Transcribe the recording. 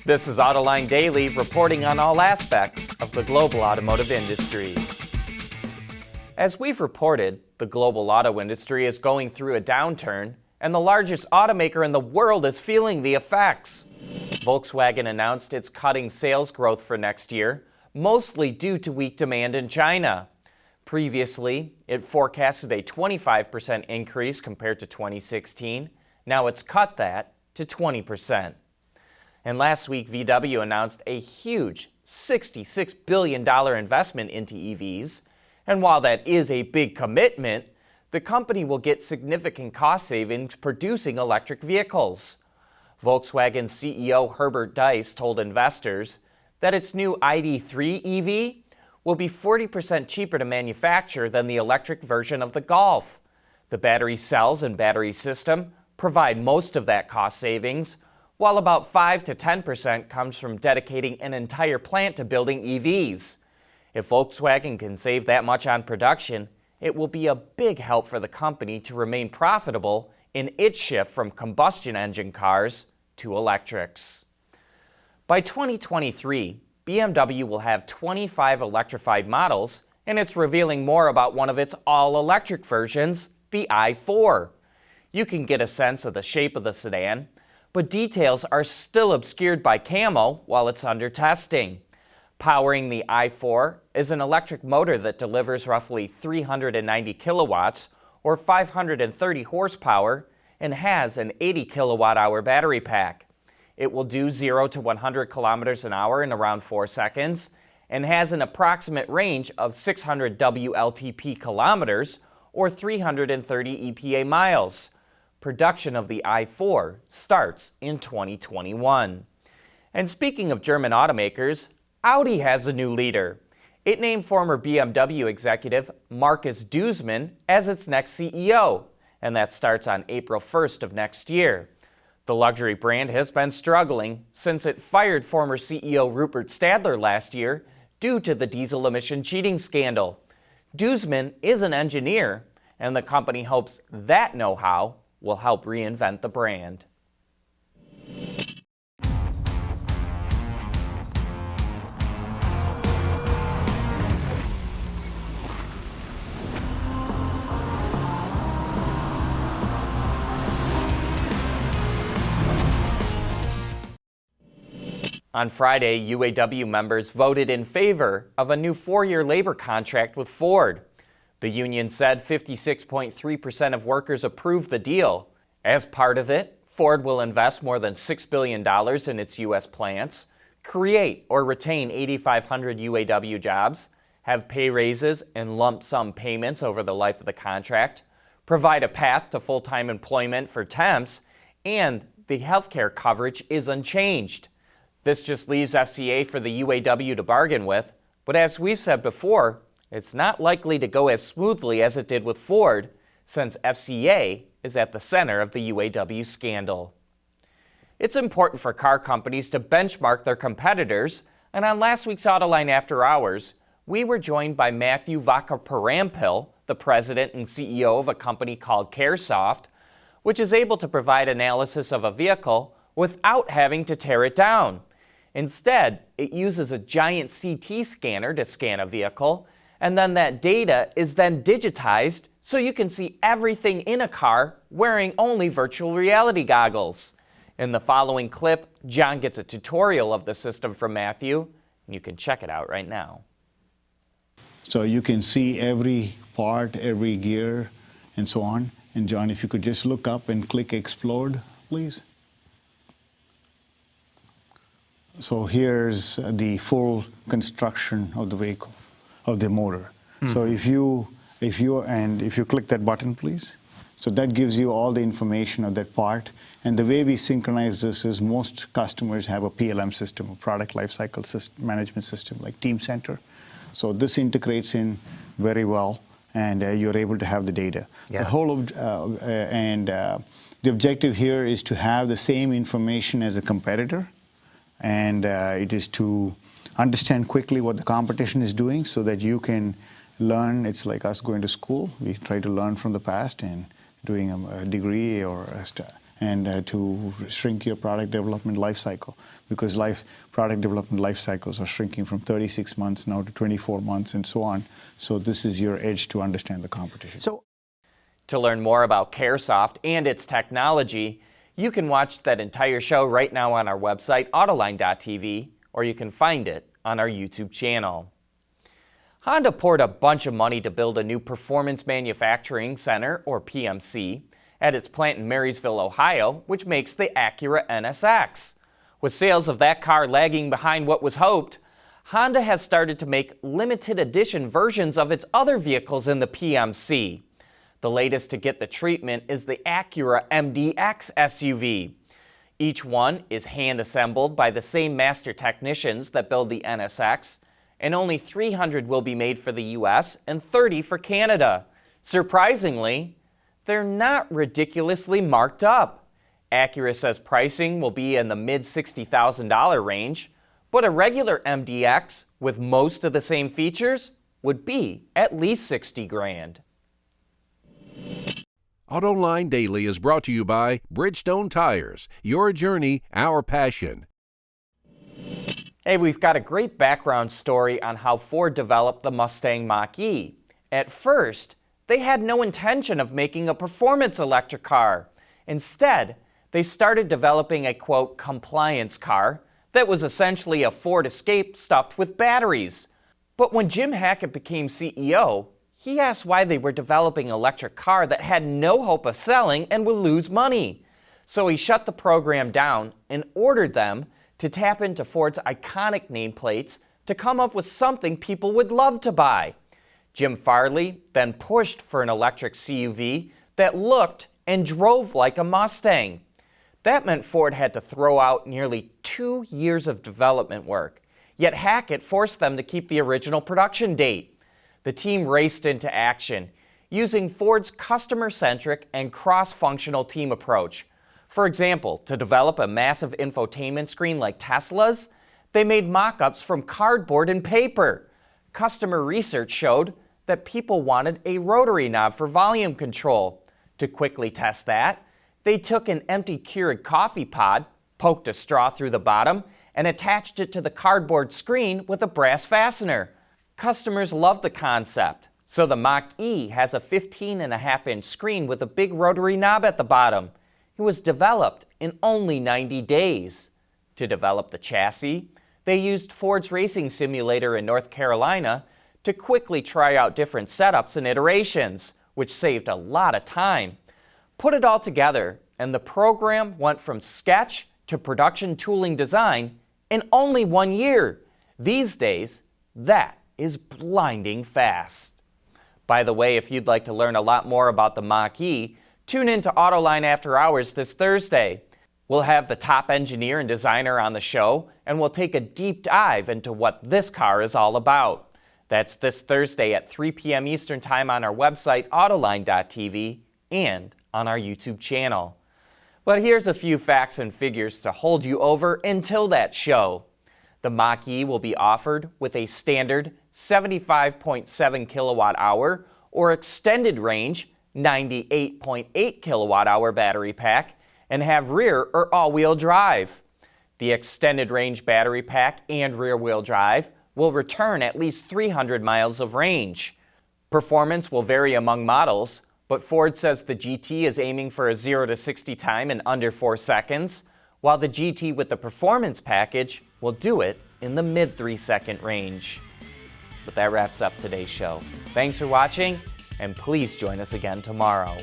This is Autoline Daily, reporting on all aspects of the global automotive industry. As we've reported, the global auto industry is going through a downturn, and the largest automaker in the world is feeling the effects. Volkswagen announced it's cutting sales growth for next year, mostly due to weak demand in China. Previously, it forecasted a 25% increase compared to 2016. Now it's cut that to 20%. And last week, VW announced a huge $66 billion investment into EVs. And while that is a big commitment, the company will get significant cost savings producing electric vehicles. Volkswagen CEO Herbert Diess told investors that its new ID.3 EV will be 40% cheaper to manufacture than the electric version of the Golf. The battery cells and battery system provide most of that cost savings, while about 5 to 10% comes from dedicating an entire plant to building EVs. If Volkswagen can save that much on production, it will be a big help for the company to remain profitable in its shift from combustion engine cars to electrics. By 2023, BMW will have 25 electrified models, and it's revealing more about one of its all-electric versions, the i4. You can get a sense of the shape of the sedan, but details are still obscured by camo while it's under testing. Powering the i4 is an electric motor that delivers roughly 390 kilowatts or 530 horsepower and has an 80 kilowatt-hour battery pack. It will do 0 to 100 kilometers an hour in around 4 seconds and has an approximate range of 600 WLTP kilometers or 330 EPA miles. Production of the i4 starts in 2021. And speaking of German automakers, Audi has a new leader. It named former BMW executive Markus Duesmann as its next CEO, and that starts on April 1st of next year. The luxury brand has been struggling since it fired former CEO Rupert Stadler last year due to the diesel emission cheating scandal. Duesmann is an engineer, and the company hopes that know-how will help reinvent the brand. On Friday, UAW members voted in favor of a new 4-year labor contract with Ford. The union said 56.3% of workers approved the deal. As part of it, Ford will invest more than $6 billion in its U.S. plants, create or retain 8,500 UAW jobs, have pay raises and lump sum payments over the life of the contract, provide a path to full-time employment for temps, and the healthcare coverage is unchanged. This just leaves FCA for the UAW to bargain with, but as we've said before, it's not likely to go as smoothly as it did with Ford, since FCA is at the center of the UAW scandal. It's important for car companies to benchmark their competitors, and on last week's Autoline After Hours, we were joined by Matthew Vakaparampil, the president and CEO of a company called CareSoft, which is able to provide analysis of a vehicle without having to tear it down. Instead, it uses a giant CT scanner to scan a vehicle, and then that data is then digitized so you can see everything in a car wearing only virtual reality goggles. In the following clip, John gets a tutorial of the system from Matthew, and you can check it out right now. So you can see every part, every gear, and so on. And John, if you could just look up and click Explode, please. So here's the full construction of the vehicle, of the motor. So if you click that button, please. So that gives you all the information of that part. And the way we synchronize this is most customers have a PLM system, a product lifecycle management system, like Team Center. So this integrates in very well, and you're able to have the data. Yeah. The objective here is to have the same information as a competitor, and it is to understand quickly what the competition is doing so that you can learn. It's like us going to school. We try to learn from the past and doing a degree or and to shrink your product development life cycle, because product development life cycles are shrinking from 36 months now to 24 months and so on. So this is your edge to understand the competition. To learn more about CareSoft and its technology, you can watch that entire show right now on our website, Autoline.tv, or you can find it on our YouTube channel. Honda poured a bunch of money to build a new Performance Manufacturing Center, or PMC, at its plant in Marysville, Ohio, which makes the Acura NSX. With sales of that car lagging behind what was hoped, Honda has started to make limited edition versions of its other vehicles in the PMC. The latest to get the treatment is the Acura MDX SUV. Each one is hand-assembled by the same master technicians that build the NSX, and only 300 will be made for the US and 30 for Canada. Surprisingly, they're not ridiculously marked up. Acura says pricing will be in the mid-$60,000 range, but a regular MDX with most of the same features would be at least $60,000. Autoline Daily is brought to you by Bridgestone Tires. Your journey, our passion. Hey, we've got a great background story on how Ford developed the Mustang Mach-E. At first, they had no intention of making a performance electric car. Instead, they started developing a, quote, compliance car that was essentially a Ford Escape stuffed with batteries. But when Jim Hackett became CEO, he asked why they were developing an electric car that had no hope of selling and would lose money. So he shut the program down and ordered them to tap into Ford's iconic nameplates to come up with something people would love to buy. Jim Farley then pushed for an electric CUV that looked and drove like a Mustang. That meant Ford had to throw out nearly 2 years of development work. Yet Hackett forced them to keep the original production date. The team raced into action, using Ford's customer-centric and cross-functional team approach. For example, to develop a massive infotainment screen like Tesla's, they made mock-ups from cardboard and paper. Customer research showed that people wanted a rotary knob for volume control. To quickly test that, they took an empty Keurig coffee pod, poked a straw through the bottom, and attached it to the cardboard screen with a brass fastener. Customers loved the concept, so the Mach-E has a 15.5-inch screen with a big rotary knob at the bottom. It was developed in only 90 days. To develop the chassis, they used Ford's racing simulator in North Carolina to quickly try out different setups and iterations, which saved a lot of time. Put it all together, and the program went from sketch to production tooling design in only 1 year. These days, that is blinding fast. By the way, if you'd like to learn a lot more about the Mach-E, tune in to Autoline After Hours this Thursday. We'll have the top engineer and designer on the show, and we'll take a deep dive into what this car is all about. That's this Thursday at 3 p.m. Eastern Time on our website, Autoline.tv, and on our YouTube channel. But here's a few facts and figures to hold you over until that show. The Mach-E will be offered with a standard 75.7 kilowatt hour or extended range 98.8 kilowatt hour battery pack and have rear or all-wheel drive. The extended range battery pack and rear-wheel drive will return at least 300 miles of range. Performance will vary among models, but Ford says the GT is aiming for a 0 to 60 time in under 4 seconds, while the GT with the performance package will do it in the mid 3-second range. But that wraps up today's show. Thanks for watching, and please join us again tomorrow.